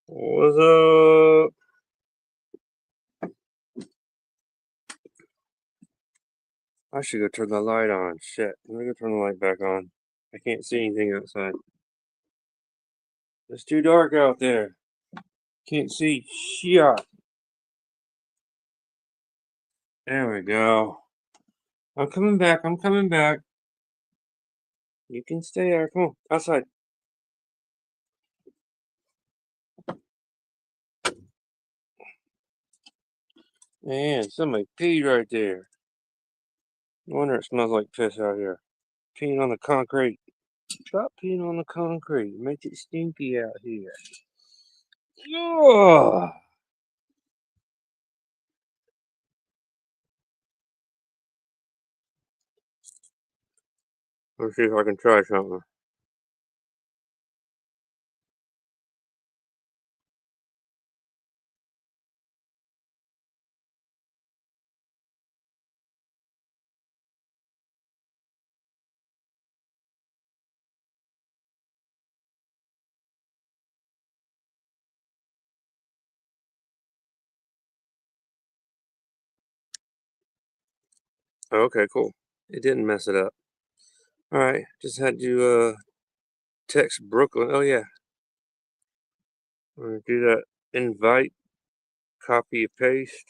What's up? I should go turn the light on. Shit. Let me go turn the light back on. I can't see anything outside. It's too dark out there. Can't see shit. There we go. I'm coming back. I'm coming back. You can stay there. Come on. Outside. Man, somebody peed right there. No wonder it smells like piss out here. Peeing on the concrete. Stop peeing on the concrete. It makes it stinky out here. Ugh. Let's see if I can try something. Okay, cool. It didn't mess it up. Alright, just had to text Brooklyn. Oh yeah. I'm gonna do that invite, copy and paste.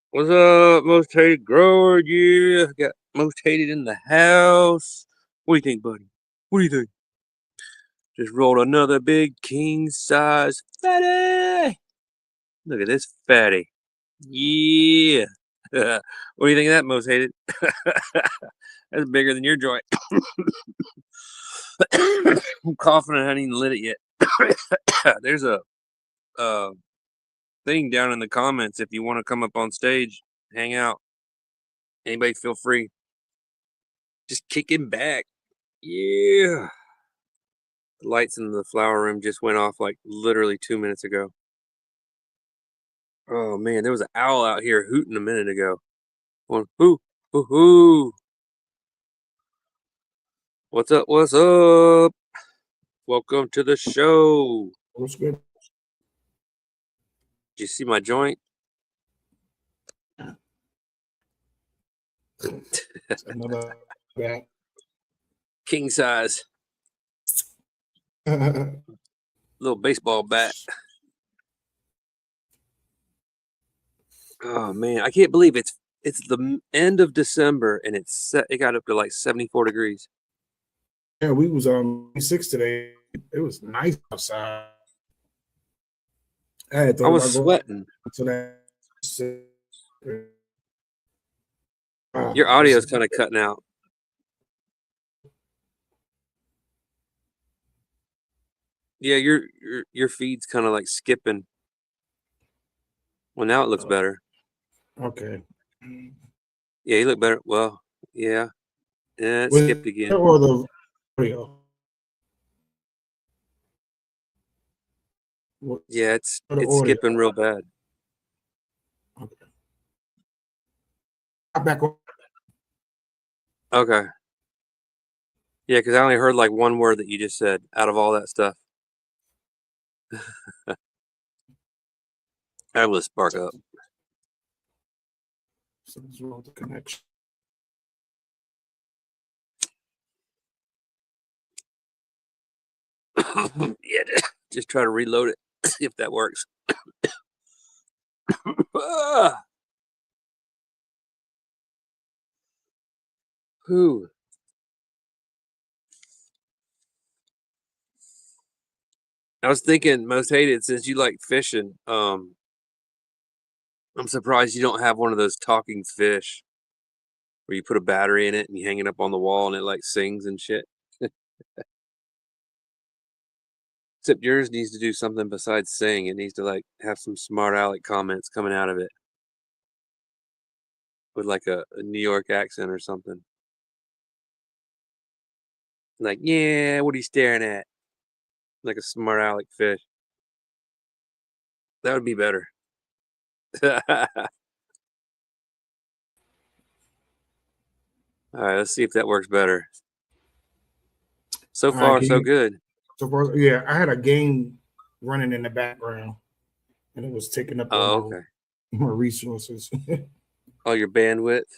What's up, most hated grower? Yeah, got most hated in the house. What do you think, buddy? What do you think? Just rolled another big king size fatty. Look at this fatty. Yeah. What do you think of that, most hated? That's bigger than your joint. I'm coughing and I haven't even lit it yet. There's a thing down in the comments if you want to come up on stage, hang out. Anybody feel free. Just kicking back. Yeah. The lights in the flower room just went off like literally 2 minutes ago. Oh man, there was an owl out here hooting a minute ago. Going, hoo, hoo, hoo. What's up? What's up? Welcome to the show. What's good? Did you see my joint? Another bat. King size. Little baseball bat. Oh man, I can't believe it's the end of December and it got up to like 74 degrees. Yeah, we was on 6 today. It was nice outside. I had I thought was about going sweating. to that. Your audio is kind of cutting out. Yeah, your feed's kind of like skipping. Well, now it looks better. Okay. Yeah, you look better. Well, yeah. Yeah, it Was skipped it again. or the audio? Yeah, it's audio. skipping real bad. Okay. I'm back on. Okay. Yeah, because I only heard like one word that you just said out of all that stuff. I will spark up. Something's wrong with the connection. Yeah, just try to reload it, see if that works. Whew. I was thinking, most hated, since you like fishing, I'm surprised you don't have one of those talking fish where you put a battery in it and you hang it up on the wall and it like sings and shit. Except yours needs to do something besides sing. It needs to like have some smart aleck comments coming out of it with like a New York accent or something. Like, yeah, what are you staring at? Like a smart aleck fish. That would be better. All right, let's see if that works better. So All right, far, so good. so far, yeah, I had a game running in the background, and it was taking up all Oh, okay. my resources. Oh, your bandwidth.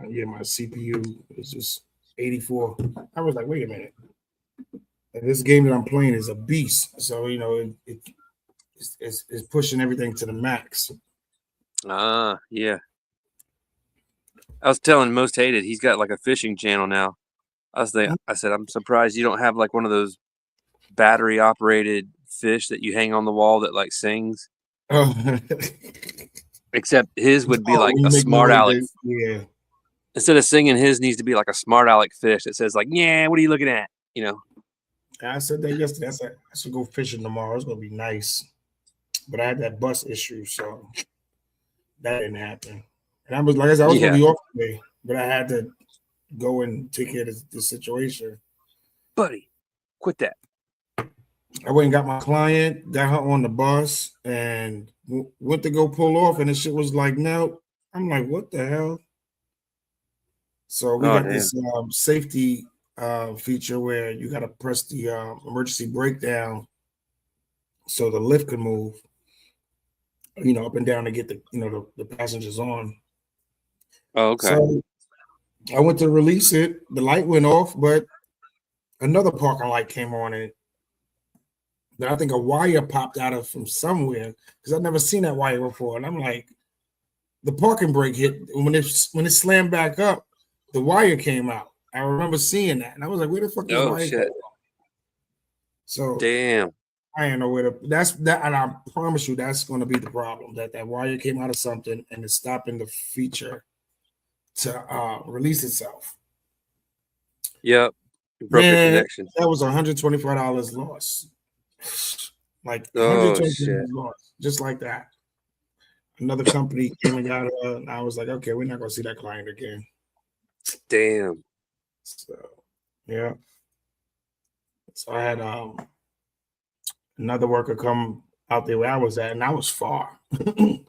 Yeah, my CPU is just 84. I was like, wait a minute. And this game that I'm playing is a beast. So, it's pushing everything to the max. Ah, yeah. I was telling Most Hated, he's got like a fishing channel now. I said, I'm surprised you don't have like one of those battery operated fish that you hang on the wall that like sings. Oh, Except his would be like when you a make smart noise, aleck. yeah. Instead of singing, his needs to be like a smart aleck fish that says like, "Yeah, what are you looking at?" You know. I said that yesterday. I said I should go fishing tomorrow. It's gonna be nice. But I had that bus issue, so that didn't happen. And I was like I said, I was gonna be off today, but I had to go and take care of the situation. Buddy, quit that. I went and got my client, got her on the bus, and went to go pull off, and the shit was like, no. I'm like, what the hell? So we got this safety feature where you got to press the emergency brake down so the lift can move, up and down to get the passengers on. Oh, okay. So I went to release it. The light went off, but another parking light came on, and then I think a wire popped out of from somewhere because I've never seen that wire before. And I'm like, the parking brake hit when it slammed back up, the wire came out. I remember seeing that, and I was like, where the fuck is wire? Shit. So damn. I ain't know where that's that, and I promise you that's going to be the problem. That wire came out of something and it's stopping the feature to release itself. Yep. Broke the connection. That was $125 loss. Like shit. loss, just like that. Another company came and got it, and I was like, okay, we're not gonna see that client again. Damn. So yeah. So I had another worker come out there where I was at, and I was far. That's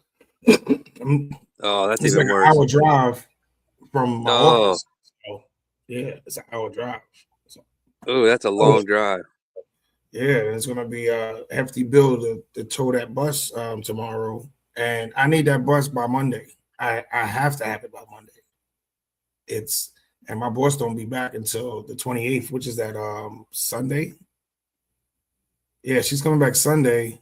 it's even like worse. An hour drive from my office. So, yeah, it's an hour drive. So, that's a long drive. Yeah, it's gonna be a hefty bill to tow that bus tomorrow, and I need that bus by Monday. I have to have it by Monday. And my boss don't be back until the 28th, which is that Sunday. Yeah, she's coming back Sunday.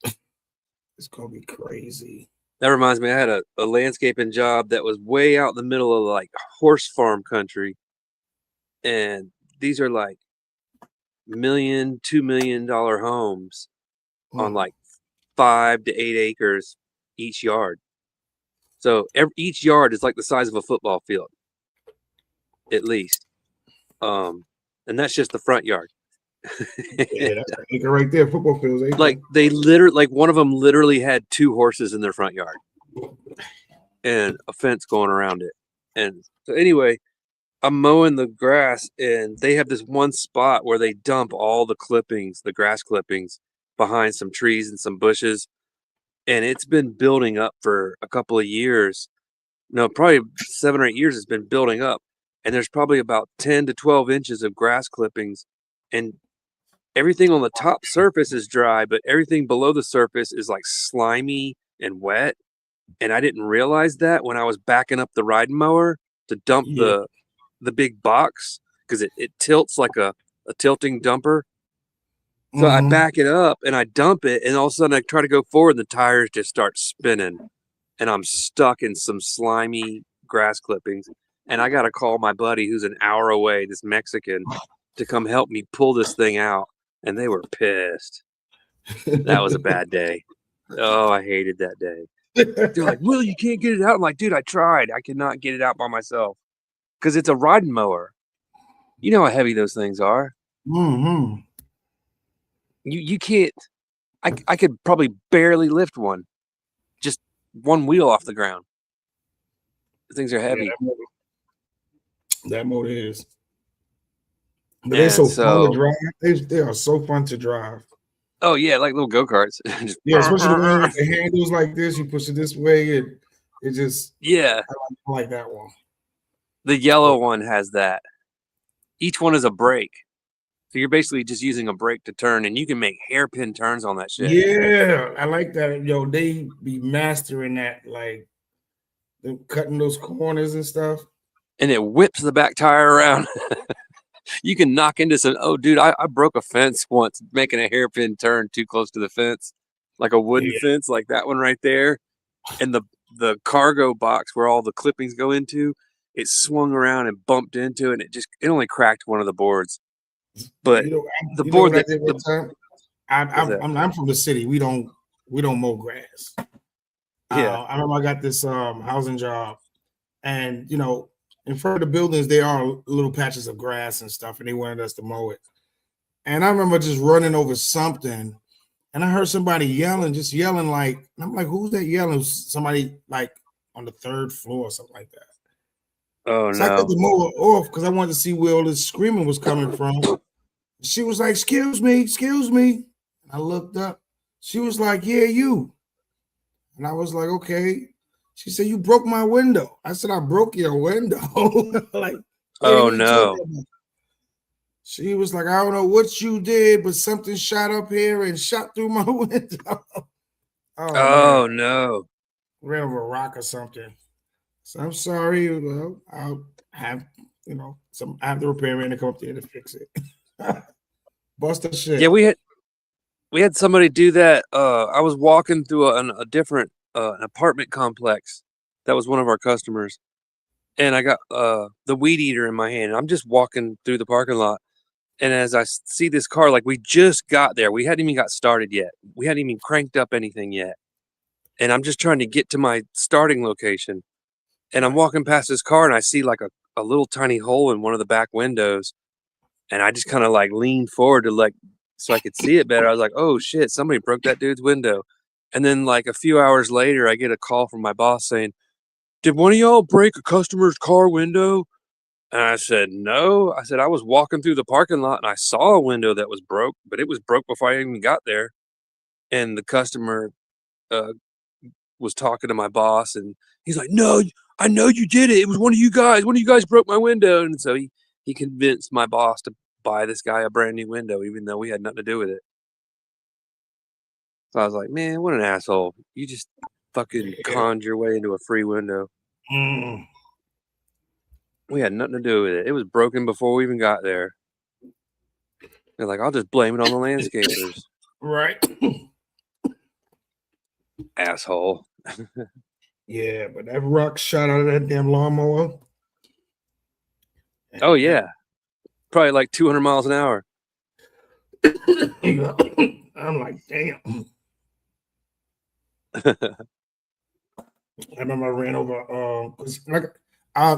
It's gonna be crazy. That reminds me, I had a landscaping job that was way out in the middle of like horse farm country, and these are like $1 million, $2 million homes on like 5 to 8 acres each yard. So each yard is like the size of a football field, at least. And that's just the front yard. Yeah, that's an acre right there. Football fields. Like they literally, like one of them literally had 2 horses in their front yard, and a fence going around it. And so anyway, I'm mowing the grass, and they have this one spot where they dump all the clippings, the grass clippings, behind some trees and some bushes. And it's been building up for a couple of years. No, probably 7 or 8 years it's been building up. And there's probably about 10 to 12 inches of grass clippings. And everything on the top surface is dry, but everything below the surface is like slimy and wet. And I didn't realize that when I was backing up the riding mower to dump the big box, because it tilts like a tilting dumper. So I back it up and I dump it, and all of a sudden I try to go forward, and the tires just start spinning, and I'm stuck in some slimy grass clippings. And I got to call my buddy who's an hour away, this Mexican, to come help me pull this thing out. And they were pissed. That was a bad day. Oh, I hated that day. They're like, "Will, you can't get it out." I'm like, "Dude, I tried. I cannot get it out by myself because it's a riding mower. You know how heavy those things are. You can't. I could probably barely lift one, just one wheel off the ground. The things are heavy. Yeah, that motor is. But they're so fun to drive. They are so fun to drive. Oh yeah, like little go-karts. Yeah, especially the one with the handles like this. You push it this way, and It just Yeah, I like that one. the yellow one has that. Each one is a brake. So you're basically just using a brake to turn, and you can make hairpin turns on that shit. Yeah, I like that. Yo, they be mastering that, like cutting those corners and stuff. And it whips the back tire around. You can knock into some. Oh, dude, I broke a fence once making a hairpin turn too close to the fence, like a wooden fence, like that one right there. And the cargo box where all the clippings go into, it swung around and bumped into, and it only cracked one of the boards. But the you know board what I that did one time? I'm from the city. We don't mow grass. Yeah. I remember I got this housing job, and in front of the buildings there are little patches of grass and stuff, and they wanted us to mow it. And I remember just running over something, and I heard somebody just yelling like, and I'm like, who's that yelling? Somebody like on the third floor or something like that. Oh So I cut no. the mower off because I wanted to see where all this screaming was coming from. She was like, excuse me. I looked up. She was like, yeah, you. And I was like, okay. She said, you broke my window. I said, I broke your window. Like, Oh no. She was like, I don't know what you did, but something shot up here and shot through my window. Oh man. no. Ran over a rock or something. So I'm sorry. Well, I'll have, I have the repairman to come up there to fix it. Bust the shit. Yeah, we had somebody do that. I was walking through a different an apartment complex. That was one of our customers, and I got the weed eater in my hand. I'm just walking through the parking lot, and as I see this car, like we just got there, we hadn't even got started yet. We hadn't even cranked up anything yet, and I'm just trying to get to my starting location. And I'm walking past this car, and I see like a little tiny hole in one of the back windows, and I just kind of like leaned forward to so I could see it better. I was like, oh shit, somebody broke that dude's window. And then like a few hours later, I get a call from my boss saying, did one of y'all break a customer's car window? And I said, no. I said, I was walking through the parking lot and I saw a window that was broke, but it was broke before I even got there. And the customer uh, was talking to my boss, and he's like, no, I know you did it. It was one of you guys. One of you guys broke my window. And so he convinced my boss to buy this guy a brand new window, even though we had nothing to do with it. So I was like, man, what an asshole. You just fucking conned your way into a free window. We had nothing to do with it. It was broken before we even got there. They're like, I'll just blame it on the landscapers. Right. Asshole. Yeah, but that rock shot out of that damn lawnmower. Oh, yeah. Probably like 200 miles an hour. I'm like, damn. I remember I ran over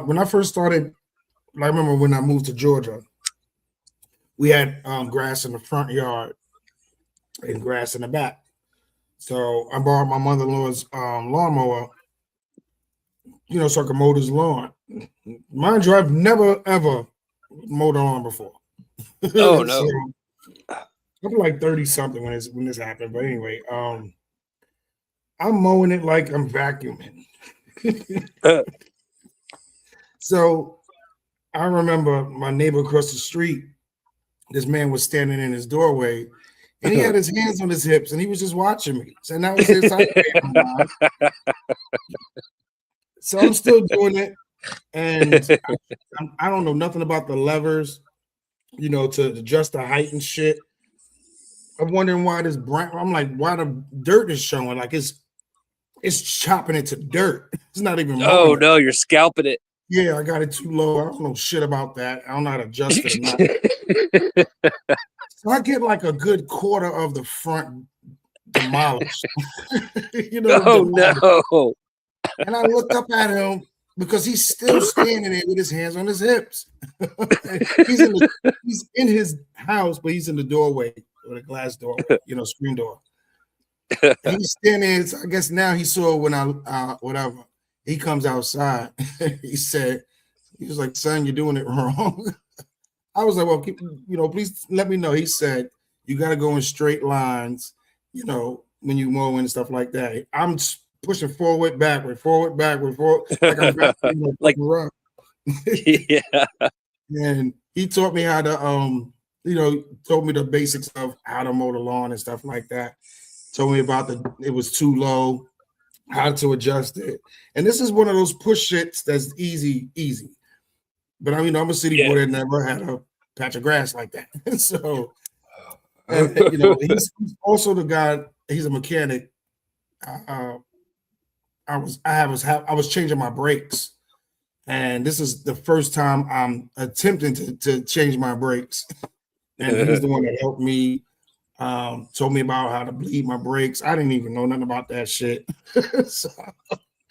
when I first started, I remember when I moved to Georgia, we had grass in the front yard and grass in the back. So I borrowed my mother-in-law's lawnmower, so I could mow this lawn. Mind you, I've never ever mowed a lawn before. Oh no. I'm like 30 something when this happened. But anyway, I'm mowing it like I'm vacuuming. So I remember my neighbor across the street, this man was standing in his doorway and he had his hands on his hips and he was just watching me. So that was his So I'm still doing it. And I don't know nothing about the levers, to adjust the height and shit. I'm wondering why this brown, I'm like, why the dirt is showing? Like it's chopping it to dirt. It's not even mowing. Oh no, you're scalping it. Yeah, I got it too low. I don't know shit about that. I don't know how to adjust it. So I get like a good quarter of the front demolished. Oh no. And I look up at him because he's still standing there with his hands on his hips. He's in his house, but he's in the doorway with a glass doorway, screen door. And he's standing there. So I guess now he saw when whatever. He comes outside. He was like, son, you're doing it wrong. I was like, well, please let me know. He said, you got to go in straight lines, when you mow and stuff like that. I'm pushing forward, backward, like I'm back in the like fucking run. yeah. And he taught me how to told me the basics of how to mow the lawn and stuff like that. Told me about it was too low, how to adjust it. And this is one of those push shits that's easy. But I mean, I'm a city boy that never had a patch of grass like that. So, and he's also the guy. He's a mechanic. I was changing my brakes, and this is the first time I'm attempting to change my brakes. And he's the one that helped me. Told me about how to bleed my brakes. I didn't even know nothing about that shit. So,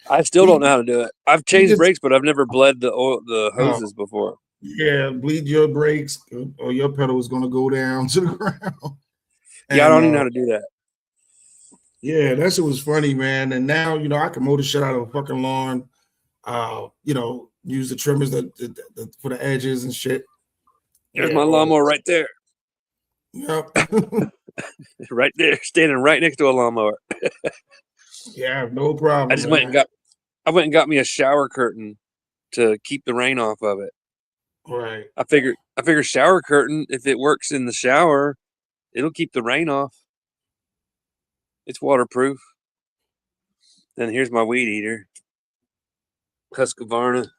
I still don't know how to do it. I've changed brakes, but I've never bled the hoses before. Yeah, bleed your brakes, or your pedal is gonna go down to the ground. Yeah, I don't even know how to do that. Yeah, that shit was funny, man. And now I can mow the shit out of a fucking lawn. Use the trimmers for the edges and shit. There's my lawnmower right there. Yep. Right there, standing right next to a lawnmower. Yeah, no problem. I went and got me a shower curtain to keep the rain off of it. Right. I figure shower curtain, if it works in the shower, it'll keep the rain off. It's waterproof. Then here's my weed eater. Husqvarna.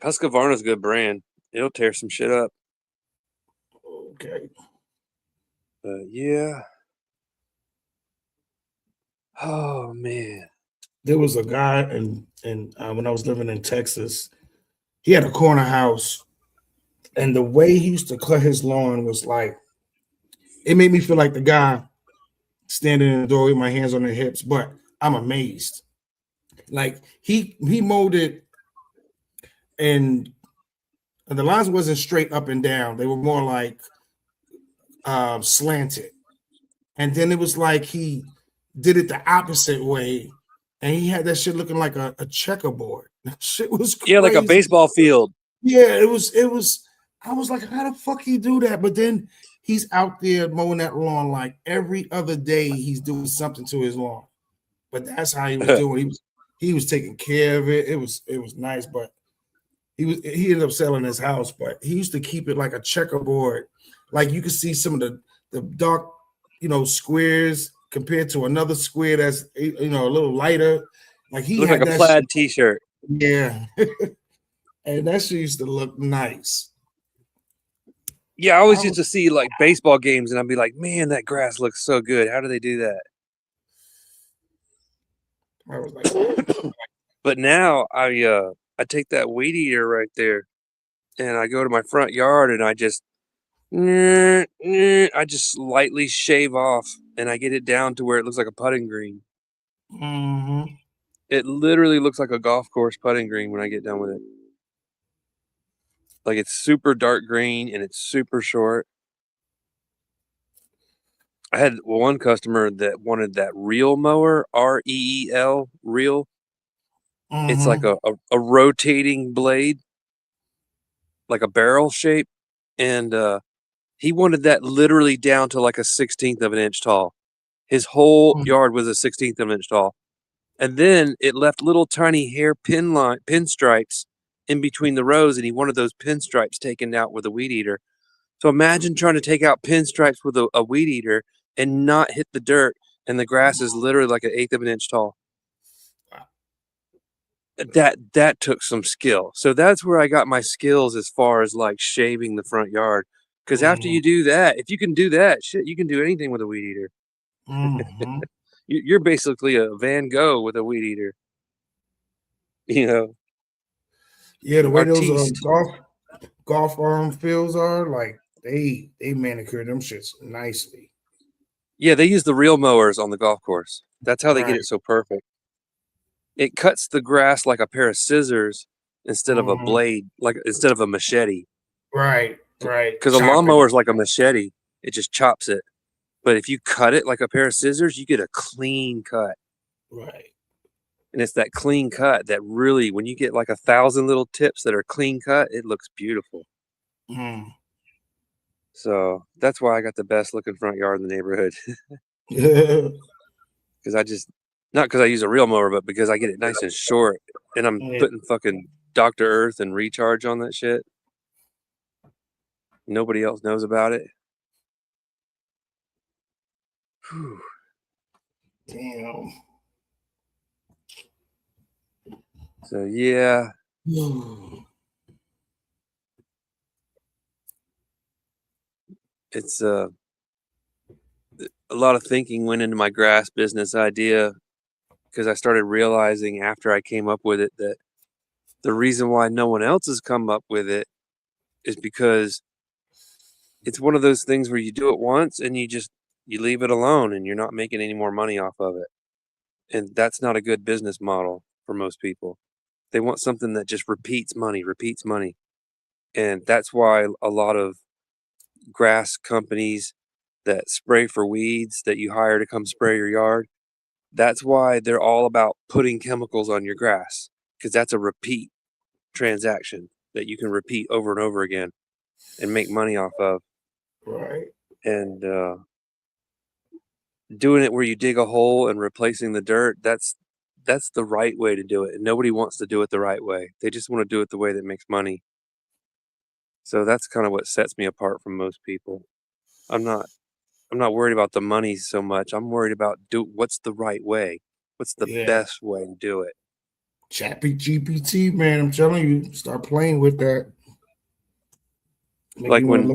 Husqvarna's a good brand. It'll tear some shit up. Okay. Yeah. Oh man. There was a guy and when I was living in Texas, he had a corner house, and the way he used to cut his lawn was like, it made me feel like the guy standing in the door with my hands on the hips, but I'm amazed. Like he mowed it, and the lines wasn't straight up and down. They were more like slanted. And then it was like he did it the opposite way, and he had that shit looking like a checkerboard. That shit was crazy. Yeah, like a baseball field. Yeah, it was. I was like, how the fuck he do that? But then he's out there mowing that lawn like every other day. He's doing something to his lawn. But that's how he was doing. He was taking care of it. It was nice, but he ended up selling his house. But he used to keep it like a checkerboard. Like you could see some of the dark, squares compared to another square that's a little lighter. Like he looked had like a plaid t-shirt. Yeah. And that shit used to look nice. Yeah, I always used to see like baseball games, and I'd be like, "Man, that grass looks so good. How do they do that?" I was like, but now I take that weed eater right there, and I go to my front yard, and I just lightly shave off, and I get it down to where it looks like a putting green. Mm-hmm. It literally looks like a golf course putting green when I get done with it. Like it's super dark green and it's super short. I had one customer that wanted that reel mower, REEL, reel. Mm-hmm. It's like a rotating blade, like a barrel shape. And he wanted that literally down to like a 1/16 of an inch tall. His whole yard was a 1/16 of an inch tall. And then it left little tiny hair pinstripes in between the rows, and he wanted those pinstripes taken out with a weed eater. So imagine trying to take out pinstripes with a weed eater and not hit the dirt, and the grass is literally like 1/8 of an inch tall. That took some skill. So that's where I got my skills as far as like shaving the front yard. Because after you do that, if you can do that, shit, you can do anything with a weed eater. Mm-hmm. You're basically a Van Gogh with a weed eater. Yeah, the way those golf fields are, like they manicure them shits nicely. Yeah, they use the reel mowers on the golf course. That's how they get it so perfect. It cuts the grass like a pair of scissors instead of a blade, like instead of a machete. Right. Because a lawnmower is like a machete. It just chops it. But if you cut it like a pair of scissors, you get a clean cut. Right. And it's that clean cut that really, when you get like 1,000 little tips that are clean cut, it looks beautiful. So that's why I got the best looking front yard in the neighborhood. because not because I use a real mower, but because I get it nice and short, and I'm putting fucking Dr. Earth and recharge on that shit. Nobody else knows about it. Whew. Damn. So yeah. It's a lot of thinking went into my grass business idea, because I started realizing after I came up with it that the reason why no one else has come up with it is because it's one of those things where you do it once and you leave it alone and you're not making any more money off of it. And that's not a good business model for most people. They want something that just repeats money. And that's why a lot of grass companies that spray for weeds that you hire to come spray your yard, that's why they're all about putting chemicals on your grass, because that's a repeat transaction that you can repeat over and over again and make money off of. Right. And doing it where you dig a hole and replacing the dirt, that's the right way to do it. And nobody wants to do it the right way. They just want to do it the way that makes money. So that's kind of what sets me apart from most people. I'm not worried about the money so much. I'm worried about what's the right way. What's the best way to do it? GPT, man, I'm telling you, start playing with that. Like when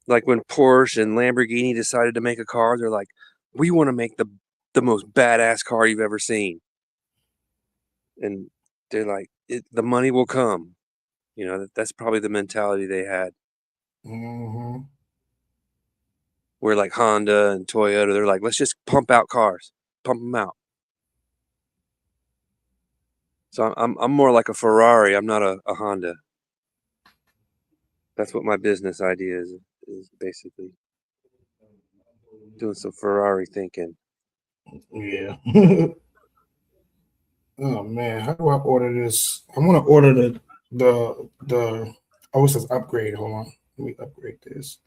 Porsche and Lamborghini decided to make a car, they're like, we want to make the most badass car you've ever seen. And they're like, the money will come. You know, that's probably the mentality they had. Mm-hmm. Where like Honda and Toyota, they're like, let's just pump out cars, pump them out. So I'm more like a Ferrari. I'm not a Honda. That's what my business idea is basically doing some Ferrari thinking. Yeah. Oh man, how do I order this? I want to order the oh, it says upgrade. Hold on, let me upgrade this.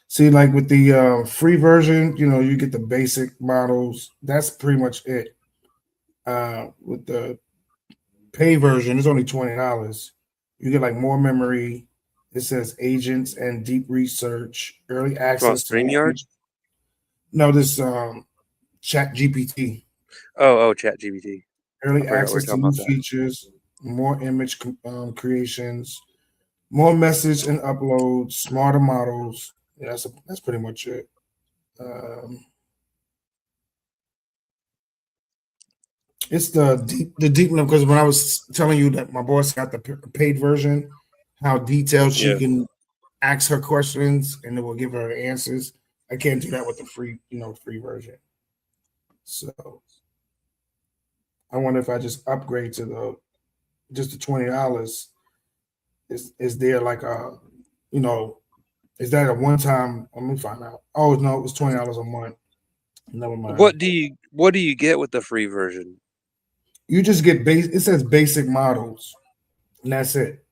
See, like with the free version, you know, you get the basic models. That's pretty much it. With the pay version, it's only $20. You get like more memory. It says agents and deep research, early access to StreamYard? No, this Chat GPT. Oh, Chat GPT. Early access to new features, more image creations, more message and uploads, smarter models. Yeah, that's pretty much it. It's the deep enough, because when I was telling you that my boss got the paid version, how detailed she can ask her questions and it will give her answers. I can't do that with the free version. So I wonder if I just upgrade to the $20. Is there like a, is that a one time? Let me find out. Oh no, it's $20 a month. Never mind. What do you get with the free version? You just get it says basic models, and that's it.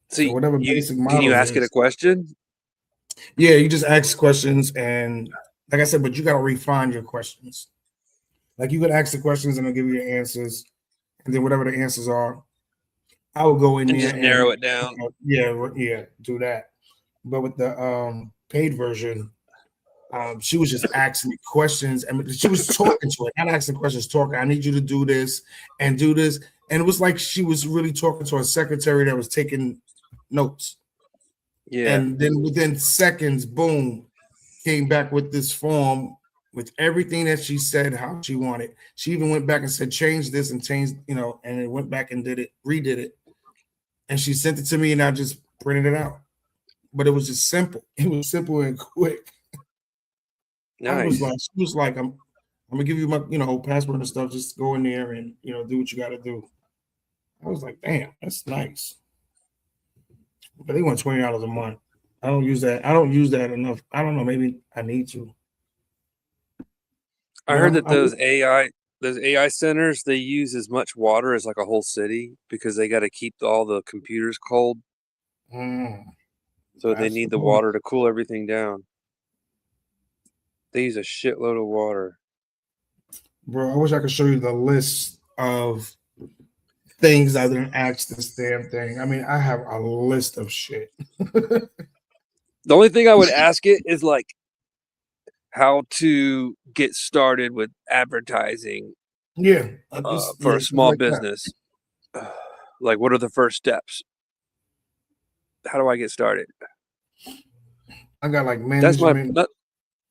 So whatever basic models. Can you ask it a question? Yeah, you just ask questions, and like I said, but you gotta refine your questions. Like you could ask the questions and it'll give you your answers, and then whatever the answers are, I will go in there just narrow it down. Yeah, do that. But with the paid version, she was just asking me questions, and she was talking to it, not asking questions, talking. I need you to do this and do this, and it was like she was really talking to a secretary that was taking notes. Yeah. And then within seconds, boom, came back with this form with everything that she said how she wanted. She even went back and said, change this and change, and it went back and redid it. And she sent it to me and I just printed it out. But it was just simple. It was simple and quick. Nice. She was like, I'm gonna give you my, password and stuff. Just go in there and do what you gotta do. I was like, damn, that's nice. But they want $20 a month. I don't use that. I don't use that enough. I don't know. Maybe I need to. I heard that those AI centers, they use as much water as like a whole city because they got to keep all the computers cold. So they need the water to cool everything down. They use a shitload of water. Bro, I wish I could show you the list of things I didn't ask this damn thing. I mean, I have a list of shit. The only thing I would ask it is like how to get started with advertising. Yeah, for a small like business. Like, what are the first steps? How do I get started? I got like management.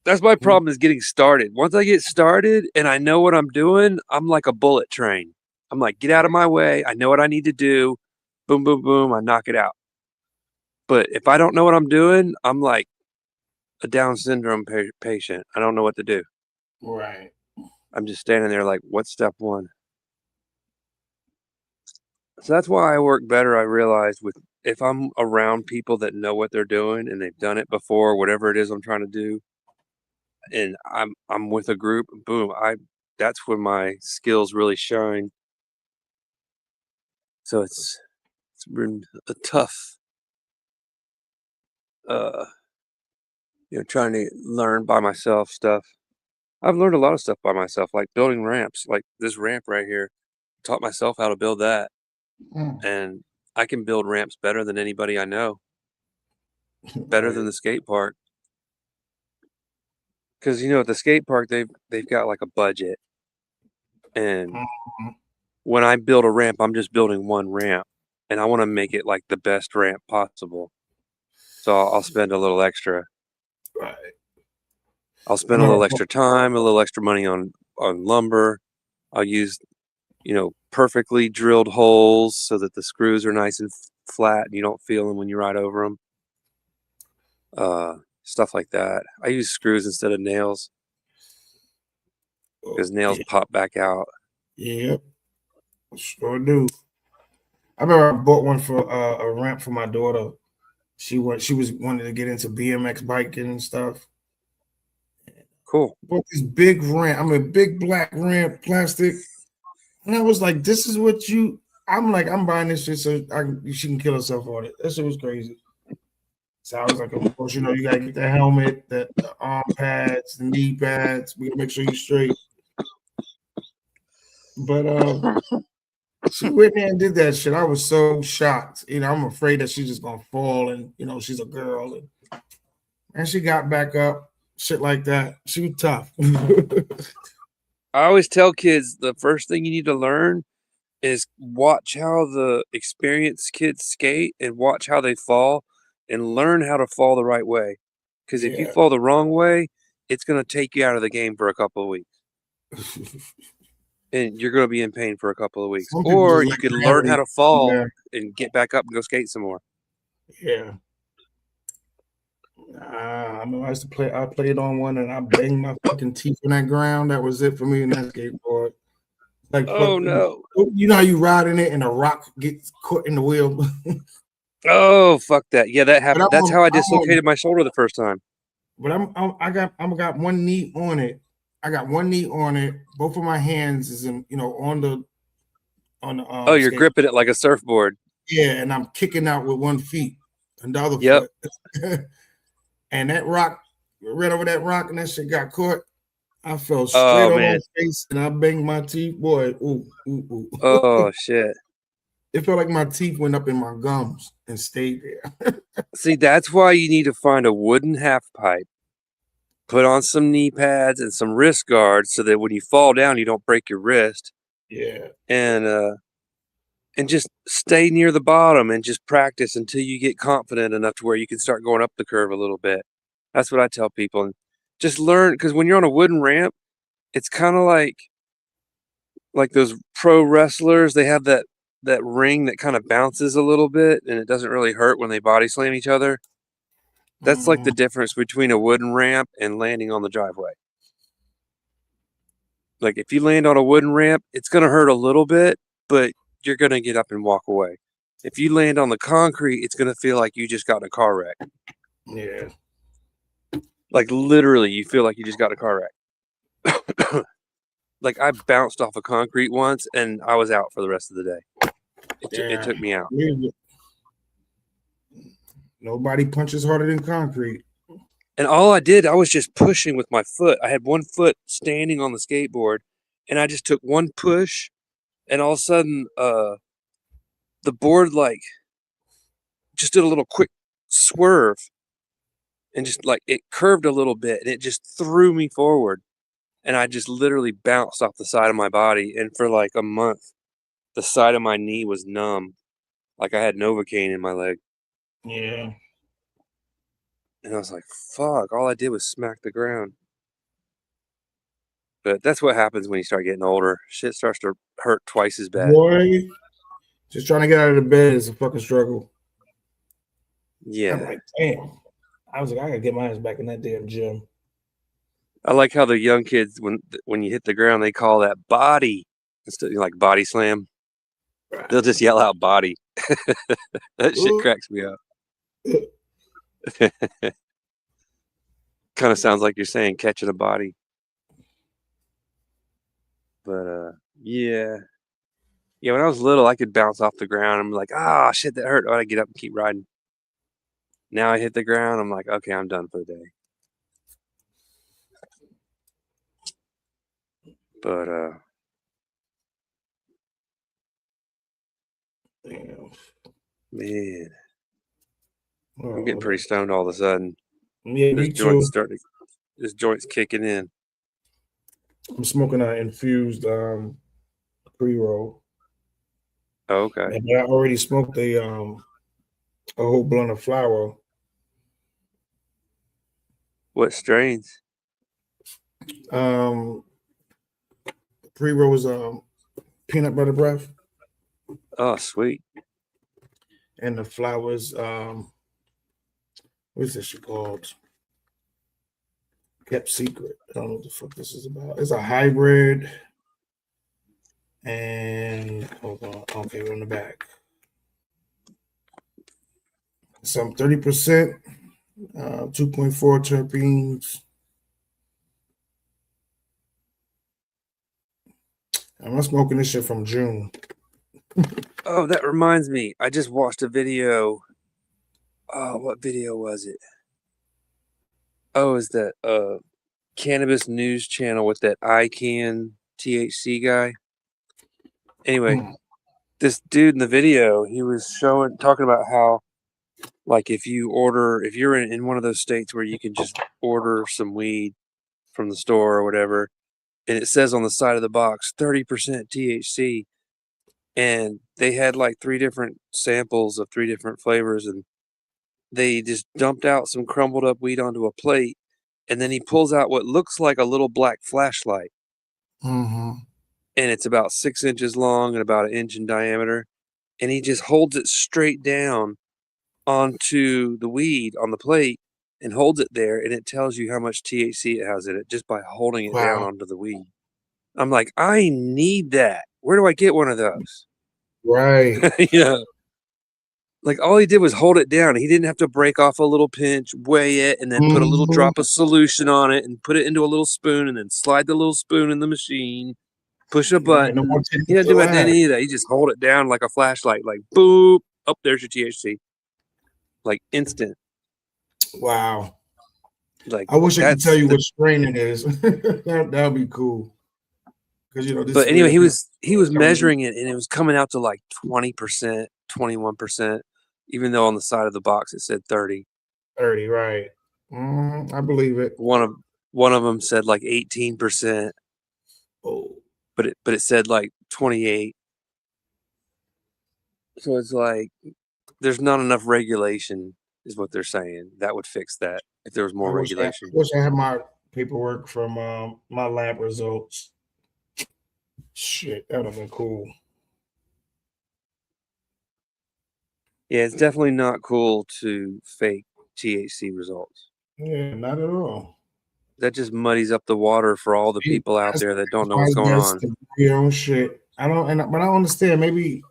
That's my problem is getting started. Once I get started and I know what I'm doing, I'm like a bullet train. I'm like, get out of my way. I know what I need to do. Boom, boom, boom. I knock it out. But if I don't know what I'm doing, I'm like a Down syndrome patient. I don't know what to do. Right. I'm just standing there like, what's step one? So that's why I work better, I realized, with if I'm around people that know what they're doing and they've done it before, whatever it is I'm trying to do, and I'm with a group, boom, that's when my skills really shine. So it's been a tough trying to learn by myself stuff. I've learned a lot of stuff by myself, like building ramps, like this ramp right here. Taught myself how to build that. And I can build ramps better than anybody I know. Better than the skate park. Because at the skate park they've got like a budget, and when I build a ramp, I'm just building one ramp, and I want to make it like the best ramp possible. So I'll spend a little extra. Right. I'll spend a little extra time, a little extra money on lumber. I'll use perfectly drilled holes so that the screws are nice and flat and you don't feel them when you ride over them. Stuff like that. I use screws instead of nails because nails pop back out. Yep, sure do. I remember I bought one for a ramp for my daughter. She was wanting to get into BMX biking and stuff. Cool. Bought this big ramp. I'm a big black ramp, plastic, and I was like, "This is what you." I'm like, I'm buying this shit so she can kill herself on it. That shit was crazy. So I was like, of course, you gotta get the helmet, the arm pads, the knee pads. We gotta make sure you're straight. But she went there and did that shit. I was so shocked. I'm afraid that she's just gonna fall, and she's a girl, and she got back up, shit like that. She was tough. I always tell kids the first thing you need to learn is watch how the experienced kids skate and watch how they fall and learn how to fall the right way. Because if you fall the wrong way, it's going to take you out of the game for a couple of weeks. And you're going to be in pain for a couple of weeks. Or you can learn how to fall and get back up and go skate some more. Yeah. I know I used to play. I played on one and I banged my fucking teeth on that ground. That was it for me in that skateboard. Like, oh no! You know how you ride in it and a rock gets caught in the wheel. Oh fuck that! Yeah, that happened. That's how I dislocated my shoulder the first time. But I got one knee on it. I got one knee on it. Both of my hands is in on the oh, you're gripping it like a surfboard. Yeah, and I'm kicking out with one feet and the other foot. And that rock ran over that rock and that shit got caught. I fell straight on my face and I banged my teeth. Boy, ooh. Oh shit. It felt like my teeth went up in my gums and stayed there. See, that's why you need to find a wooden half pipe, put on some knee pads and some wrist guards so that when you fall down, you don't break your wrist. Yeah. And just stay near the bottom and just practice until you get confident enough to where you can start going up the curve a little bit. That's what I tell people. And just learn, because when you're on a wooden ramp, it's kind of like those pro wrestlers. They have that ring that kind of bounces a little bit and it doesn't really hurt when they body slam each other. That's like the difference between a wooden ramp and landing on the driveway. Like if you land on a wooden ramp, it's going to hurt a little bit, but you're going to get up and walk away. If you land on the concrete, it's going to feel like you just got in a car wreck. Yeah. Like literally, you feel like you just got in a car wreck. Like I bounced off of concrete once and I was out for the rest of the day. It took me out. Nobody punches harder than concrete. And all I did, I was just pushing with my foot. I had one foot standing on the skateboard, and I just took one push, and all of a sudden, the board like just did a little quick swerve, and just like it curved a little bit, and it just threw me forward, and I just literally bounced off the side of my body. And for like a month, the side of my knee was numb, like I had Novocaine in my leg. Yeah. And I was like, fuck, all I did was smack the ground. But that's what happens when you start getting older. Shit starts to hurt twice as bad. Boy, just trying to get out of the bed is a fucking struggle. Yeah. I'm like, damn. I was like, I gotta get my ass back in that damn gym. I like how the young kids, when you hit the ground, they call that body instead of like body slam. They'll just yell out body. That shit cracks me up. Kind of sounds like you're saying catching a body. But yeah. Yeah, when I was little, I could bounce off the ground. I'm like, ah, shit, that hurt. Oh, I get up and keep riding. Now I hit the ground. I'm like, okay, I'm done for the day. But damn. Man, I'm getting pretty stoned all of a sudden. Yeah, me too. This joint's kicking in. I'm smoking an infused pre-roll. Oh, okay. And I already smoked a whole blunt of flower. What strains? Pre-roll is peanut butter breath. Oh, sweet. And the flowers, what's this shit called? Kept secret. I don't know what the fuck this is about. It's a hybrid. And hold on. Okay, we're on the back. Some 30%, 2.4 terpenes. I'm not smoking this shit from June. Oh, that reminds me. I just watched a video. Oh, what video was it? Oh, is that cannabis news channel with that ICANN THC guy? Anyway, this dude in the video, he was talking about how, like, if you're in one of those states where you can just order some weed from the store or whatever, and it says on the side of the box 30% THC, and they had like 3 different samples of 3 different flavors, and they just dumped out some crumbled up weed onto a plate, and then he pulls out what looks like a little black flashlight. Mm-hmm. And it's about 6 inches long and about 1 inch in diameter, and he just holds it straight down onto the weed on the plate and holds it there, and it tells you how much THC it has in it just by holding it down onto the weed. I'm like, I need that. Where do I get one of those? Right. Yeah. Like, all he did was hold it down. He didn't have to break off a little pinch, weigh it, and then put a little drop of solution on it and put it into a little spoon and then slide the little spoon in the machine, push a button. He didn't do any of that. He just hold it down like a flashlight, like, boop, oh, there's your THC. Like, instant. Wow. Like, I wish I could tell you what strain it is. That'd be cool. Because but anyway, he was measuring it, and it was coming out to like 20%, 21%, even though on the side of the box it said 30. 30, right? I believe it. One of them said like 18%. Oh, but it said like 28. So it's like there's not enough regulation, is what they're saying. That would fix that if there was more regulation. I wish I had my paperwork from my lab results. Shit, that would have been cool. Yeah, it's definitely not cool to fake THC results. Yeah, not at all. That just muddies up the water for all the people out there that don't know what's going on. Your own shit. But I don't understand. Maybe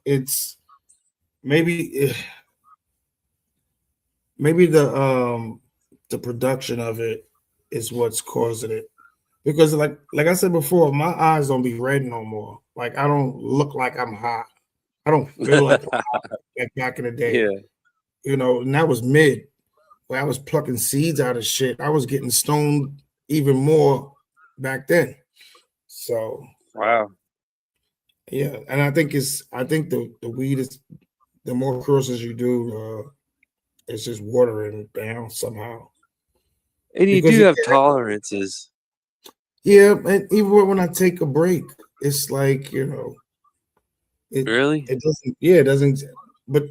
the production of it is what's causing it. Because like I said before, my eyes don't be red no more. Like, I don't look like I'm hot. I don't feel like I'm hot like back in the day. Yeah. and that was mid. Where I was plucking seeds out of shit. I was getting stoned even more back then. So Wow. yeah, and I think the weed is the more courses you do, it's just watering down somehow. And you Because do have tolerances. yeah, and even when I take a break, it's like it Really? it doesn't it doesn't, but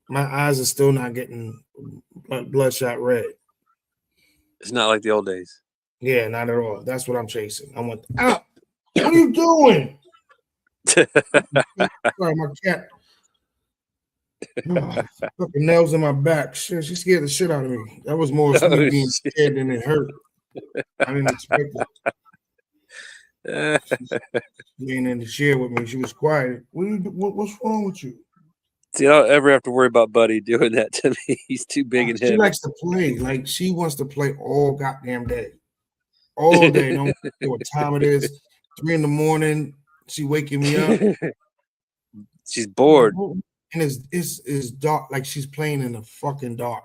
my eyes are still not getting bloodshot red. It's not like the old days. Yeah, not at all. That's what I'm chasing. I want out. What are you doing? Sorry, my cat. Oh, fucking nails in my back. Shit, she scared the shit out of me. That was more me being shit. scared than it hurt. I didn't expect it. She's laying in the chair with me. She was quiet. What's wrong with you? See, I don't ever have to worry about Buddy doing that to me. He's too big and She heavy. likes to play. Like she wants to play all goddamn day. All day. Don't care what time it is. 3 a.m. She waking me up. She's bored. And it's dark, like she's playing in the fucking dark.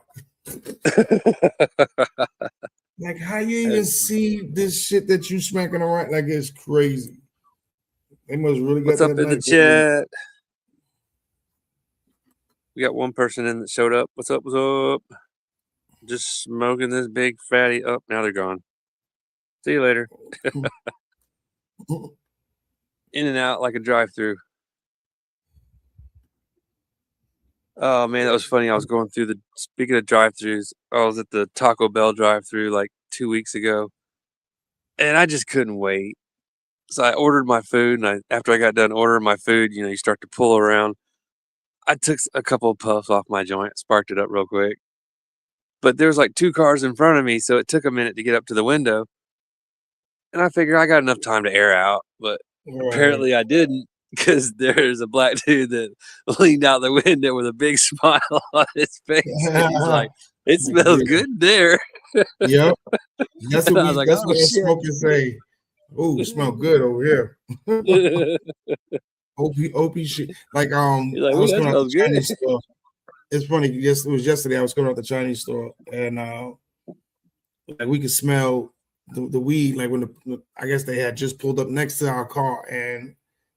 Like how you even see this shit that you smacking around? Like it's crazy. They must really What's got up that in the night. chat? We got one person in that showed up. What's up? What's up? Just smoking this big fatty up. Now they're gone. See you later. In and out like a drive-through. Oh man, that was funny. I was going through speaking of drive-throughs, I was at the Taco Bell drive-through like 2 weeks ago, and I just couldn't wait. So I ordered my food, and after I got done ordering my food, you start to pull around. I took a couple of puffs off my joint, sparked it up real quick. But there was like 2 cars in front of me, so it took a minute to get up to the window. And I figured I got enough time to air out, but apparently I didn't, because there's a black dude that leaned out the window with a big smile on his face. And he's like, "It smells good in there." Yep. That's what I was like, that's "Oh what shit!" smokers say. Oh, smell good over here. OP shit. Like He's like, I "Ooh, was that going out the smells good." Chinese store. It's funny. Yes, it was yesterday. I was going out the Chinese store, and like we could smell the weed. Like when I guess they had just pulled up next to our car, and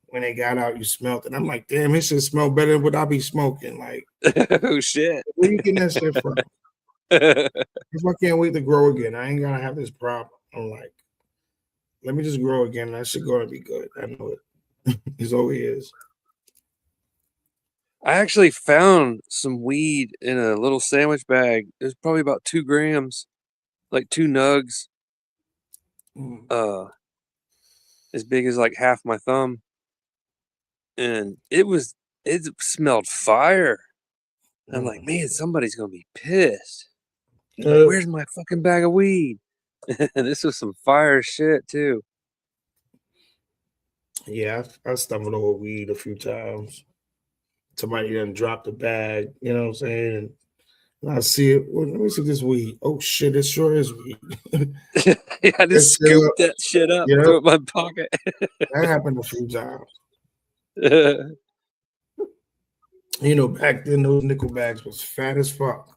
when they got out, you smelled it. I'm like, damn, it should smell better than what I be smoking. Like, Oh shit! where you getting that shit from? If I can't wait to grow again, I ain't gonna have this problem. I'm like, let me just grow again. That shit gonna be good. I know it. It's always is. I actually found some weed in a little sandwich bag. It was probably about 2 grams, like 2 nugs, as big as like half my thumb, and it smelled fire. I'm like, man, somebody's gonna be pissed. Like, where's my fucking bag of weed? This was some fire shit too. Yeah, I stumbled over weed a few times. Somebody done dropped the bag, you know what I'm saying? And I see it. Well, let me see this weed. Oh shit, it sure is weed. Yeah, I just scooped that shit up, threw it in my pocket. That happened a few times. Back then those nickel bags was fat as fuck.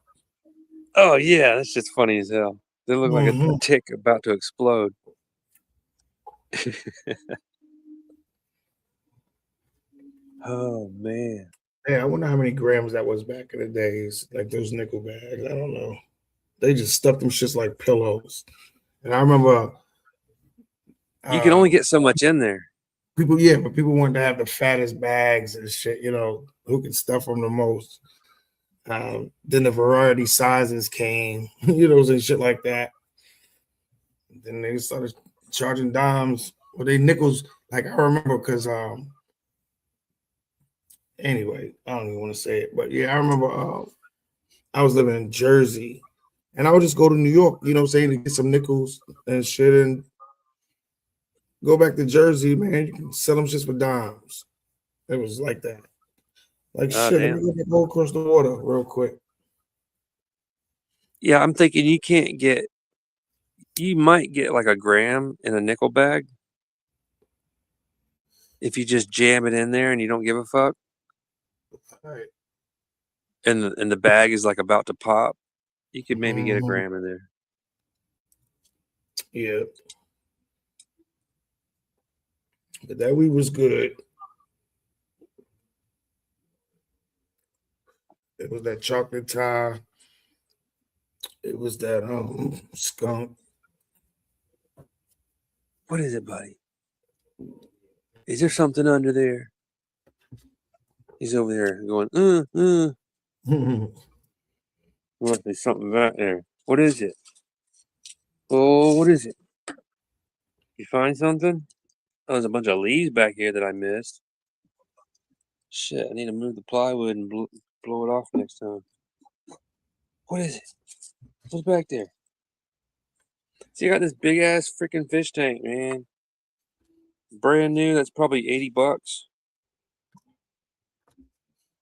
Oh yeah, that's just funny as hell. They look like a tick about to explode. Oh man. Yeah, I wonder how many grams that was back in the days, like those nickel bags. I don't know. They just stuffed them shits like pillows. And I remember you can only get so much in there. But people wanted to have the fattest bags and shit, who can stuff them the most. Then the variety sizes came, and shit like that. Then they started charging dimes or they nickels. Like I remember because anyway, I don't even want to say it, but yeah, I remember I was living in Jersey and I would just go to New York, to get some nickels and shit and go back to Jersey, man. You can sell them just for dimes. It was like that. Like shit, Damn. let me go across the water real quick. Yeah, I'm thinking you might get like a gram in a nickel bag if you just jam it in there and you don't give a fuck. All right. and the bag is like about to pop, you could maybe get a Mhm. gram in there. Yeah. But that weed was good. It was that chocolate tie. It was that skunk. What is it, buddy? Is there something under there? He's over there going, Must be something back there. What is it? Oh, what is it? You find something? Oh, there's a bunch of leaves back here that I missed. Shit, I need to move the plywood and blow it off next time. What is it? What's back there? See, I got this big ass freaking fish tank, man. Brand new. That's probably $80.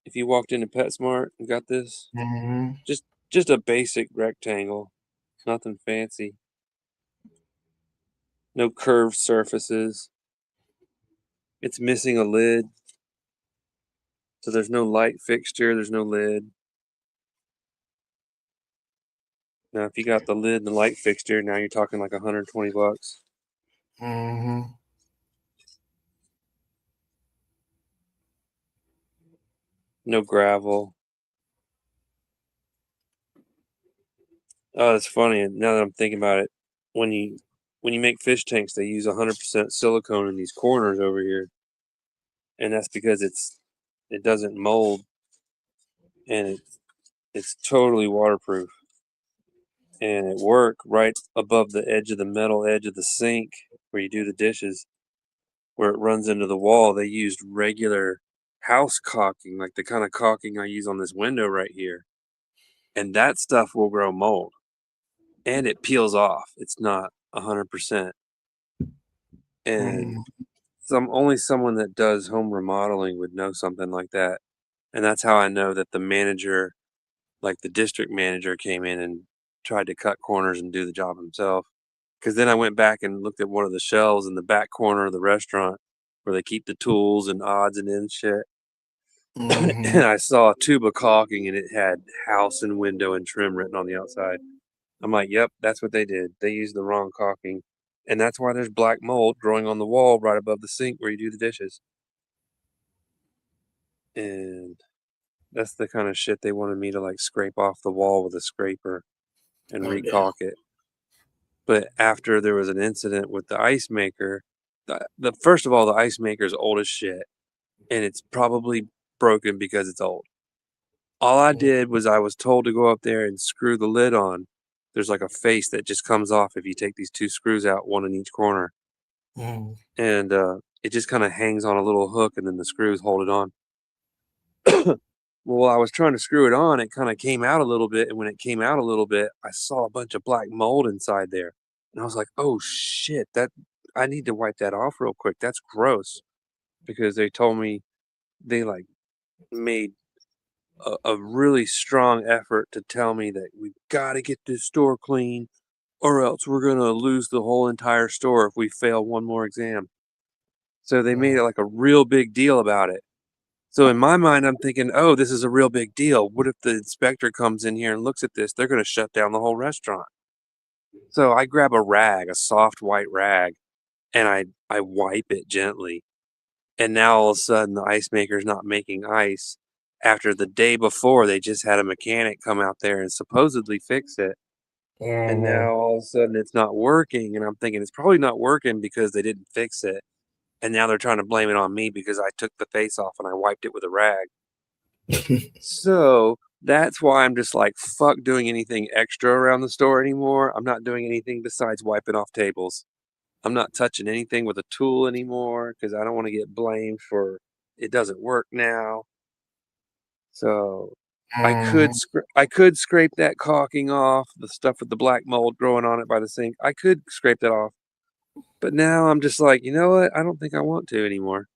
If you walked into PetSmart and got this, Mhm. just a basic rectangle, nothing fancy. No curved surfaces. It's missing a lid, so there's no light fixture. There's no lid. Now, if you got the lid and the light fixture, now you're talking like $120. Mhm. No gravel. Oh, it's funny. Now that I'm thinking about it, when you make fish tanks, they use 100% silicone in these corners over here, and that's because it doesn't mold, and it's totally waterproof, and it work right above the edge of the metal edge of the sink where you do the dishes, where it runs into the wall. They used regular house caulking, like the kind of caulking I use on this window right here, and that stuff will grow mold, and it peels off. It's not 100%, and Mhm. only someone that does home remodeling would know something like that. And that's how I know that the manager, like the district manager, came in and tried to cut corners and do the job himself. Because then I went back and looked at one of the shelves in the back corner of the restaurant where they keep the tools and odds and ends shit. Mhm. And I saw a tube of caulking and it had house and window and trim written on the outside. I'm like, yep, that's what they did. They used the wrong caulking. And that's why there's black mold growing on the wall right above the sink where you do the dishes. And that's the kind of shit they wanted me to like scrape off the wall with a scraper and Oh damn. recaulk it. But after there was an incident with the ice maker, the first of all, the ice maker is old as shit, and it's probably broken because it's old. All I did was I was told to go up there and screw the lid on. There's like a face that just comes off if you take these two screws out, one in each corner, Mhm. and it just kind of hangs on a little hook, and then the screws hold it on. Well, I was trying to screw it on, it kind of came out a little bit, and when it came out a little bit, I saw a bunch of black mold inside there. And I was like, "Oh shit, that I need to wipe that off real quick. That's gross." Because they told me they like made a really strong effort to tell me that we got to get this store clean or else we're going to lose the whole entire store if we fail one more exam. So they made it like a real big deal about it. So in my mind, I'm thinking, oh, this is a real big deal. What if the inspector comes in here and looks at this? They're going to shut down the whole restaurant. So I grab a rag, a soft white rag, and I wipe it gently. And now all of a sudden, the ice maker's not making ice. After the day before, they just had a mechanic come out there and supposedly fix it. And now Mhm. all of a sudden, it's not working. And I'm thinking it's probably not working because they didn't fix it. And now they're trying to blame it on me because I took the face off and I wiped it with a rag. So that's why I'm just like, fuck doing anything extra around the store anymore. I'm not doing anything besides wiping off tables. I'm not touching anything with a tool anymore because I don't want to get blamed for it doesn't work now. So Mhm. I could scrape that caulking off, the stuff with the black mold growing on it by the sink. I could scrape that off. But now I'm just like, you know what? I don't think I want to anymore.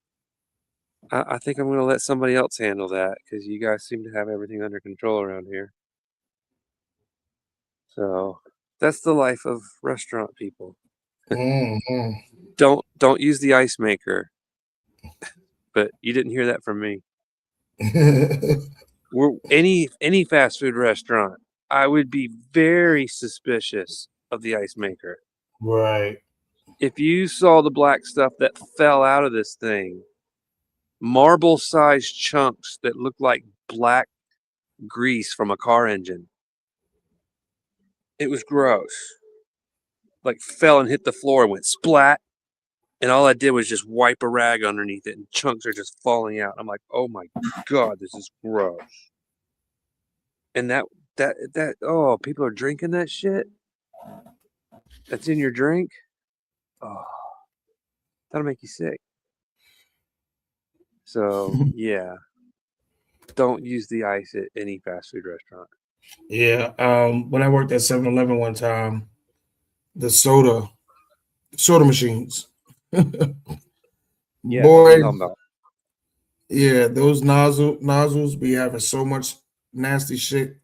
I think I'm going to let somebody else handle that because you guys seem to have everything under control around here. So that's the life of restaurant people. Mhm. Don't use the ice maker. But you didn't hear that from me. any fast food restaurant, I would be very suspicious of the ice maker. Right. If you saw the black stuff that fell out of this thing, marble-sized chunks that looked like black grease from a car engine. It was gross. Like fell and hit the floor and went splat. And all I did was just wipe a rag underneath it and chunks are just falling out. I'm like, oh my God, this is gross. And oh, people are drinking that shit? That's in your drink? Oh, that'll make you sick. So, yeah. Don't use the ice at any fast food restaurant. Yeah. When I worked at 7-Eleven one time, the soda machines. Yeah, what Boy, you talking about? yeah, those nozzles be having so much nasty shit.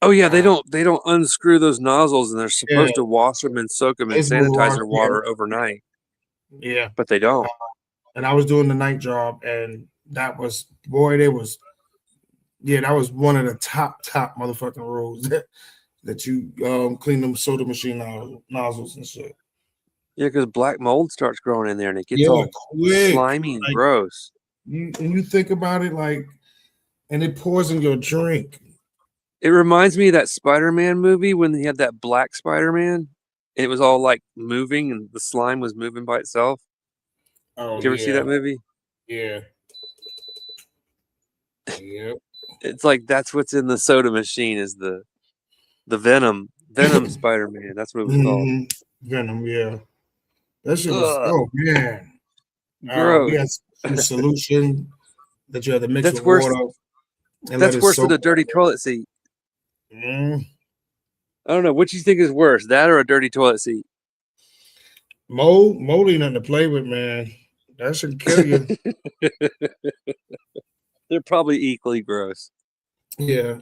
Oh yeah, they don't unscrew those nozzles, and they're supposed to wash them and soak them in sanitizer water overnight. Yeah, but they don't. And I was doing the night job, and that was that was one of the top motherfucking rules that you clean them soda machine nozzles and shit. Yeah, because black mold starts growing in there, and it gets all quick, slimy and gross. You think about it, and it pours in your drink. It reminds me of that Spider-Man movie when he had that black Spider-Man. It was all like moving, and the slime was moving by itself. Oh, did you ever see that movie? Yeah. Yep. It's like that's what's in the soda machine is the Venom Spider-Man. That's what it was called. Venom, yeah. That shit was man. Gross. We had some solution that you had to mix with worse, water. That's worse than a dirty toilet seat. I don't know. What you think is worse, that or a dirty toilet seat? Mold ain't nothing to play with, man. That should kill you. They're probably equally gross. Yeah.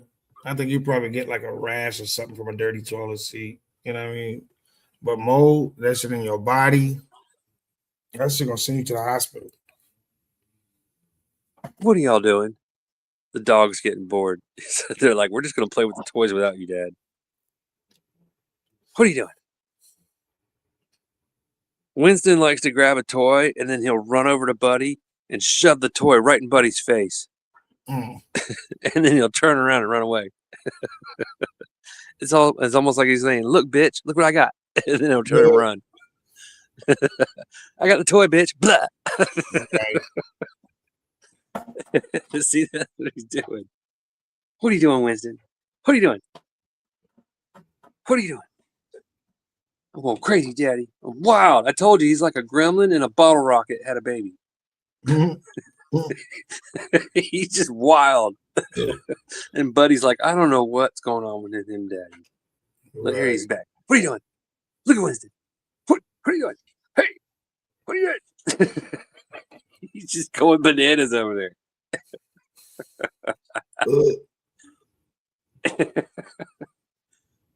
I think you probably get like a rash or something from a dirty toilet seat. You know what I mean? But mold, that shit in your body, that shit gonna send you to the hospital. What are y'all doing? The dog's getting bored. They're like, we're just gonna play with the toys without you, Dad. What are you doing? Winston likes to grab a toy and then he'll run over to Buddy and shove the toy right in Buddy's face. And then he'll turn around and run away. It's almost like he's saying, look, bitch, look what I got. And then he'll turn and run. I got the toy, bitch. Blah. See, that's what he's doing. What are you doing, Winston? What are you doing? What are you doing? I'm going crazy, Daddy. I'm wild. I told you, he's like a gremlin and a bottle rocket had a baby. He's just wild. And Buddy's like, I don't know what's going on with him, Daddy. But here he's back. What are you doing? Look at Winston. What are you doing? Hey, what are you doing? He's just going bananas over there.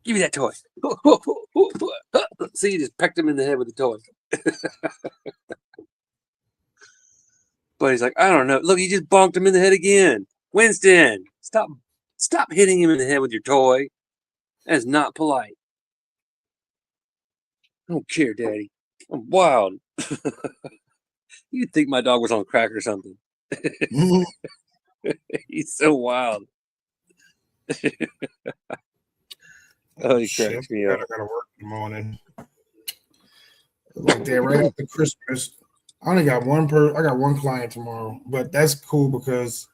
Give me that toy. See, you just pecked him in the head with the toy. But he's like, I don't know. Look, you just bonked him in the head again. Winston, stop hitting him in the head with your toy. That is not polite. I don't care, Daddy. I'm wild. You'd think my dog was on crack or something. He's so wild. Oh, he cracks me up. I gotta work in the morning. Like that, right after Christmas. I only got one I got one client tomorrow, but that's cool because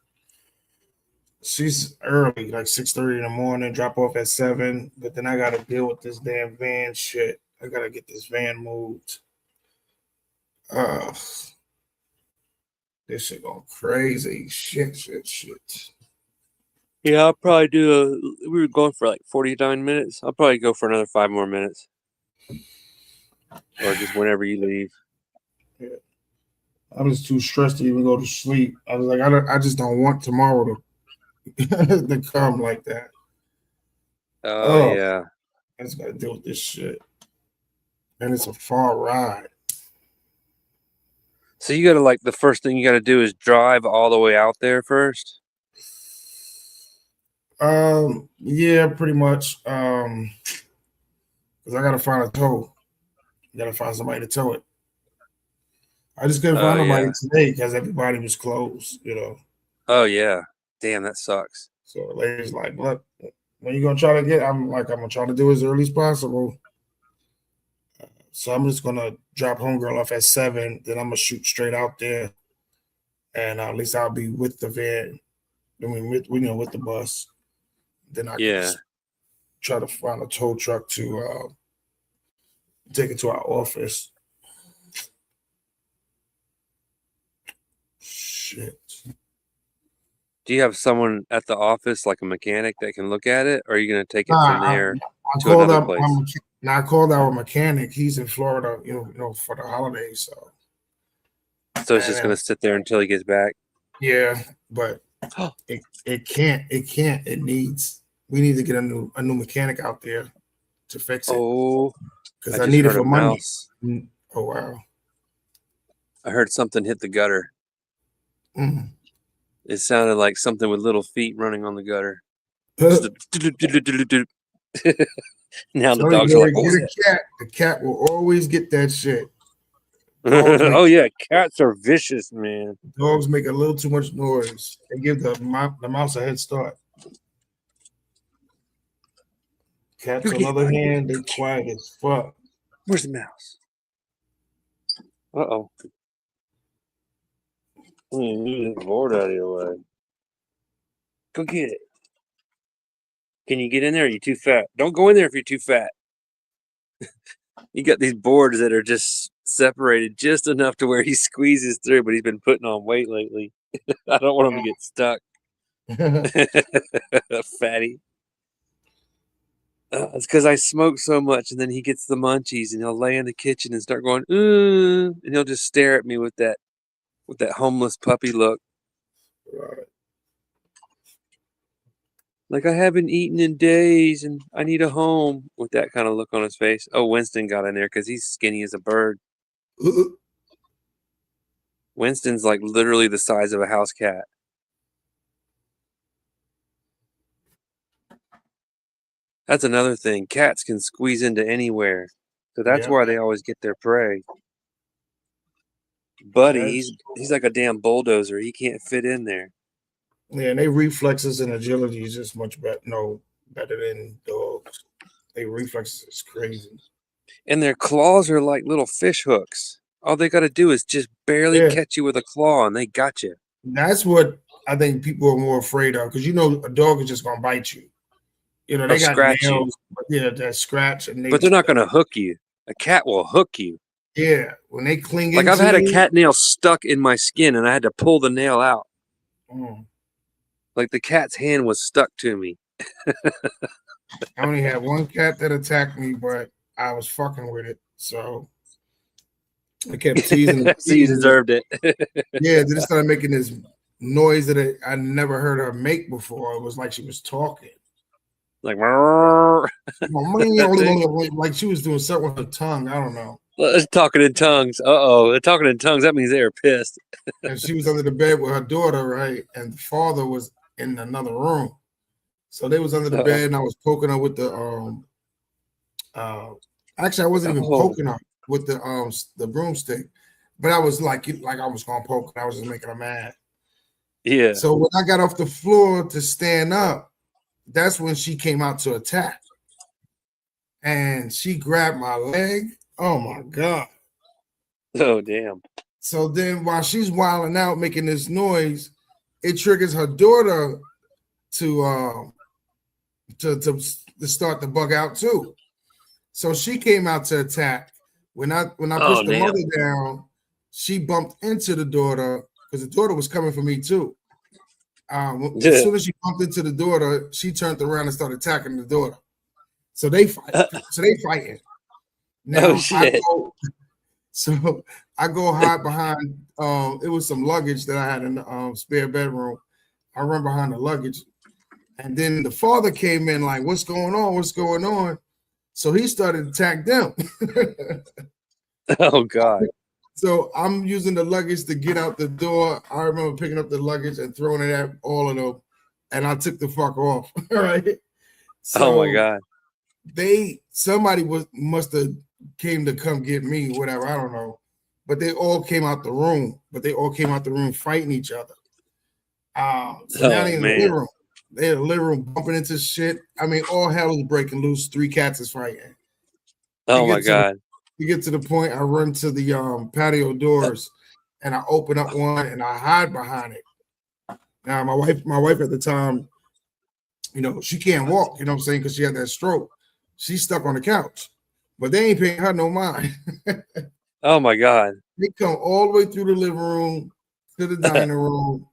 she's early, like 6:30 in the morning, drop off at 7. But then I gotta deal with this damn van shit. I gotta get this van moved. This shit going crazy. Shit. Yeah, I'll probably we were going for like 49 minutes. I'll probably go for another 5 more minutes. Or just whenever you leave. Yeah. I was too stressed to even go to sleep. I was like, I just don't want tomorrow to come like that. Oh yeah. I just gotta deal with this shit. And it's a far ride. So you gotta the first thing you gotta do is drive all the way out there first? Yeah, pretty much. Because I gotta find a tow. I gotta find somebody to tow it. I just couldn't Oh find nobody yeah. today because everybody was closed, Oh yeah. Damn, that sucks. So the lady's like, look, when you gonna try to get, I'm gonna try to do as early as possible. So I'm just gonna drop homegirl off at 7, then I'm gonna shoot straight out there, and at least I'll be with the van. I mean, with the bus. Then I can Yeah. just try to find a tow truck to take it to our office. Shit. Do you have someone at the office, like a mechanic, that can look at it, or are you gonna take it Nah, from there I to called another up. place? I called our mechanic. He's in Florida, for the holidays. So So it's just and gonna sit there until he gets back. yeah, but it can't. It can't. It needs. We need to get a new mechanic out there to fix it Oh, because I I just need it heard a for Monday. mouse. Oh wow. I heard something hit the gutter. Mm. It sounded like something with little feet running on the gutter. Now the So dogs are like, "What get was a cat. The cat will always get that shit. that?" Oh yeah, cats are vicious, man. Dogs make a little too much noise. They give the mouse a head start. Cats, on the other hand, they quiet as fuck. Where's the mouse? Uh-oh. Move the board out of your way. Go get it. Can you get in there? Or are you too fat? Don't go in there if you're too fat. You got these boards that are just separated just enough to where he squeezes through, but he's been putting on weight lately. I don't want him to get stuck. Fatty. It's because I smoke so much, and then he gets the munchies, and he'll lay in the kitchen and start going, and he'll just stare at me with that homeless puppy look. Right. Like, I haven't eaten in days and I need a home, with that kind of look on his face. Oh, Winston got in there because he's skinny as a bird. Winston's like literally the size of a house cat. That's another thing. Cats can squeeze into anywhere. So that's why they always get their prey. Buddy, he's like a damn bulldozer. He can't fit in there. Yeah, and their reflexes and agility is just much better than dogs. Their reflexes is crazy. And their claws are like little fish hooks. All they got to do is just barely catch you with a claw, and they got you. That's what I think people are more afraid of, because a dog is just gonna bite you. They got nails, that scratch, and but they're not gonna hook you. A cat will hook you. Yeah, when they cling like I've had a cat nail stuck in my skin, and I had to pull the nail out. Like the cat's hand was stuck to me. I only had one cat that attacked me, but I was fucking with it, so I kept teasing it. So you deserved it. Yeah, then it started making this noise that I never heard her make before. It was like she was talking. Like, like she was doing something with her tongue. I don't know. Talking in tongues. They're talking in tongues. That means they are pissed. And she was under the bed with her daughter, right? And the father was in another room. So they was under the bed, and I was poking her with the actually I wasn't even poking her with the broomstick, but I was like I was gonna poke her. I was just making her mad. Yeah. So when I got off the floor to stand up, that's when she came out to attack. And she grabbed my leg. Oh my God. Oh damn. So then while she's wilding out making this noise, it triggers her daughter to start to bug out too. So she came out to attack. When I pushed the mother down, she bumped into the daughter because the daughter was coming for me too. As soon as she bumped into the daughter, she turned around and started attacking the daughter. So they fight. Fighting. Now I go hide behind. It was some luggage that I had in the spare bedroom. I run behind the luggage, and then the father came in like, "What's going on? What's going on?" So he started to attack them. Oh God. So I'm using the luggage to get out the door. I remember picking up the luggage and throwing it at all of them. and I took the fuck off. Right. Oh my So God. somebody must have came to come get me, whatever, I don't know. But they all came out the room, fighting each other. So now Oh they in the living man. room. They in the living room bumping into shit. I mean, all hell is breaking loose. 3 cats is fighting. Oh my God. You get to the point, I run to the patio doors and I open up one and I hide behind it. Now my wife at the time, she can't walk, you know what I'm saying, because she had that stroke. She's stuck on the couch, but they ain't paying her no mind. Oh my God. They come all the way through the living room to the dining room.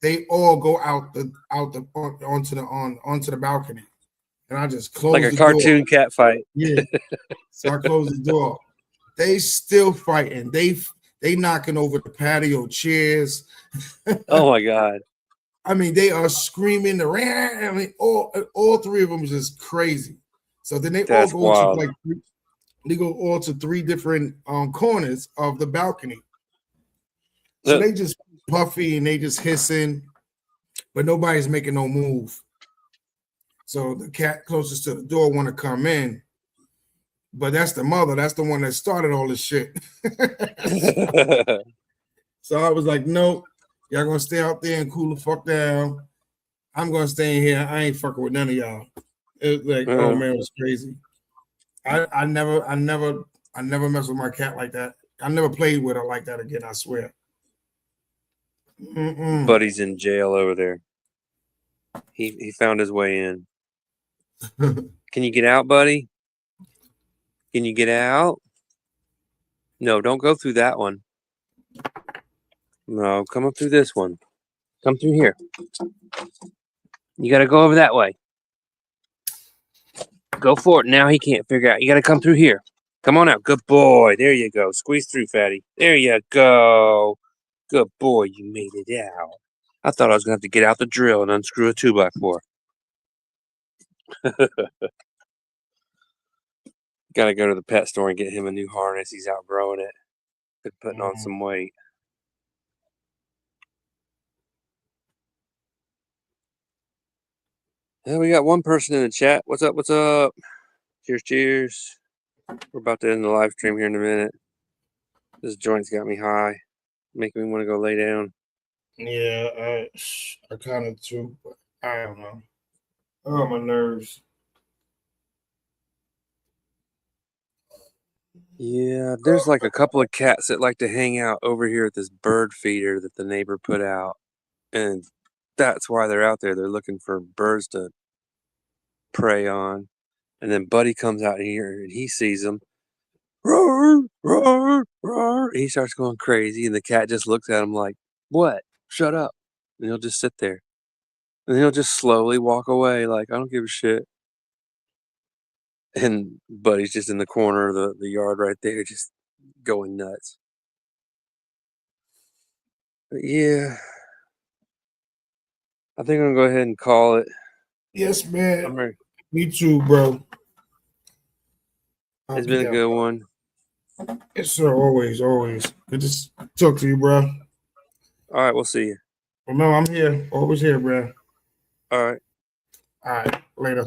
They all go onto the balcony, and I just close like a the cartoon door. cat fight. Yeah, so I close the door. They still fighting. They knocking over the patio chairs. Oh my God. I mean, they are screaming. I mean, all 3 of them is just crazy. So then they all That's go wild. to they go all to 3 different corners of the balcony. So they just puffy and they just hissing, but nobody's making no move. So the cat closest to the door want to come in, but that's the mother. That's the one that started all this shit. So I was like, nope, y'all gonna stay out there and cool the fuck down. I'm gonna stay in here. I ain't fucking with none of y'all. It was like, oh man, it was crazy. I never mess with my cat like that. I never played with her like that again, I swear. Buddy's in jail over there. He found his way in. Can you get out, buddy? Can you get out? No, don't go through that one. No, come up through this one. Come through here. You got to go over that way. Go for it. Now he can't figure out. You got to come through here. Come on out. Good boy. There you go. Squeeze through, fatty. There you go. Good boy. You made it out. I thought I was going to have to get out the drill and unscrew a 2x4. Got to go to the pet store and get him a new harness. He's outgrowing it. Been putting on some weight. Yeah, we got one person in the chat. What's up? What's up? Cheers, cheers. We're about to end the live stream here in a minute. This joint's got me high, making me want to go lay down. Yeah, I kind of too, but I don't know. Oh, my nerves. Yeah, there's like a couple of cats that like to hang out over here at this bird feeder that the neighbor put out. And that's why they're out there. They're looking for birds to prey on. And then Buddy comes out here and he sees them. Roar, roar, roar. He starts going crazy. And the cat just looks at him like, what? Shut up. And he'll just sit there. And he'll just slowly walk away like, I don't give a shit. And Buddy's just in the corner of the yard right there, just going nuts. But yeah. I think I'm going to go ahead and call it. Yes, man. I'm ready. Me too, bro. It's been a good one. Yes, sir. Always, always. Good to talk to you, bro. All right, we'll see you. Well, no, I'm here. Always here, bro. All right. All right. Later.